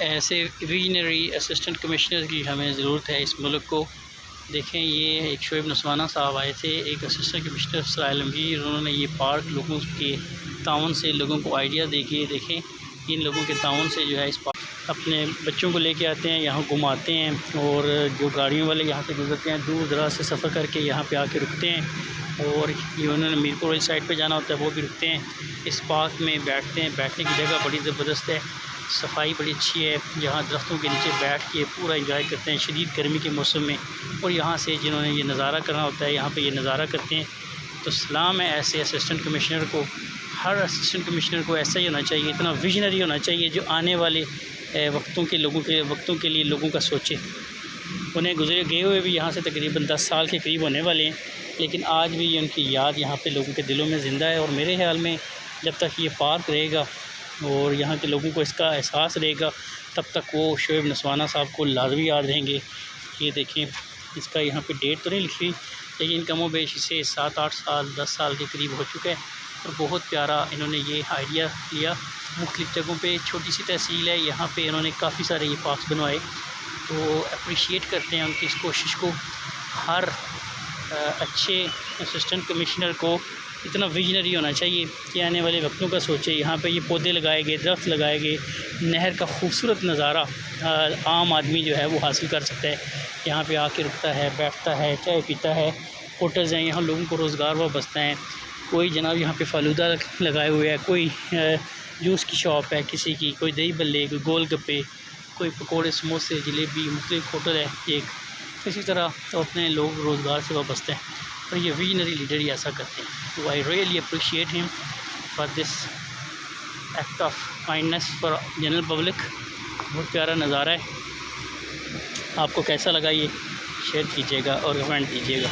ऐसे visionary assistant commissioner की हमें ज़रूरत है इस मुल्क को। देखें, ये एक शोएब नसवाना साहब आए थे, एक असिस्टेंट कमिश्नर सराय आलमगीर। उन्होंने ये पार्क लोगों के ताउन से लोगों को आइडिया दे के, देखें इन लोगों के ताउन से जो है इस पार्क अपने बच्चों को लेके आते हैं, यहाँ घुमाते हैं, और जो गाड़ियों वाले यहाँ से गुजरते हैं दूर दराज से सफ़र करके यहाँ पे आके रुकते हैं। और ये उन्होंने मीरपुर वाली साइड पे जाना होता है, वो भी रुकते हैं इस पार्क में, बैठते हैं। बैठने की जगह बड़ी ज़बरदस्त है, सफाई बड़ी अच्छी है। यहाँ दरख्तों के नीचे बैठ के पूरा इंजॉय करते हैं शदीद गर्मी के मौसम में। और यहाँ से जिन्होंने ये नज़ारा करना होता है यहाँ पे ये नज़ारा करते हैं। तो सलाम है ऐसे असिस्टेंट कमिश्नर को। हर असिस्टेंट कमिश्नर को ऐसा ही होना चाहिए, इतना विजनरी होना चाहिए जो आने वाले वक्तों के लिए लोगों का सोचे। उन्हें गुजरे गए हुए भी यहाँ से तकरीबन 10 साल के करीब होने वाले हैं, लेकिन आज भी उनकी याद यहाँ पे लोगों के दिलों में ज़िंदा है। और मेरे ख्याल में जब तक ये पार्क रहेगा और यहाँ के लोगों को इसका एहसास रहेगा, तब तक वो शोएब नसवाना साहब को लाजमी याद रहेंगे। ये देखें, इसका यहाँ पे डेट तो नहीं लिखी, लेकिन कमो बेश इसे 7-8 साल 10 साल के करीब हो चुका है। और बहुत प्यारा इन्होंने ये आइडिया लिया। मुख्तलिफ़ जगहों पे छोटी सी तहसील है, यहाँ पे इन्होंने काफ़ी सारे ये पार्क्स बनवाए। तो अप्रिशिएट करते हैं उनकी इस कोशिश को। हर अच्छे असिस्टेंट कमिश्नर को इतना विजनरी होना चाहिए कि आने वाले वक्तों का सोचे। यहाँ पे ये पौधे लगाए गए, दरख्त लगाए गए, नहर का खूबसूरत नज़ारा आम आदमी जो है वो हासिल कर सकता है। यहाँ पे आके रुकता है, बैठता है, चाय पीता है। होटल्स हैं, यहाँ लोगों को रोज़गार वाबस्ता है। कोई जनाब यहाँ पे फालूदा लगाए हुए है, कोई जूस की शॉप है किसी की, कोई दही बल्ले, कोई गोलगप्पे, कोई पकोड़े, समोसे, जलेबी, मुख्तलिफ होटल है एक। इसी तरह तो अपने लोग रोज़गार से वाबस्ते हैं, और ये विजनरी लीडर ही ऐसा करते हैं। तो I really appreciate him for this act of kindness for general public. बहुत प्यारा नज़ारा है। आपको कैसा लगा ये शेयर कीजिएगा और कमेंट कीजिएगा।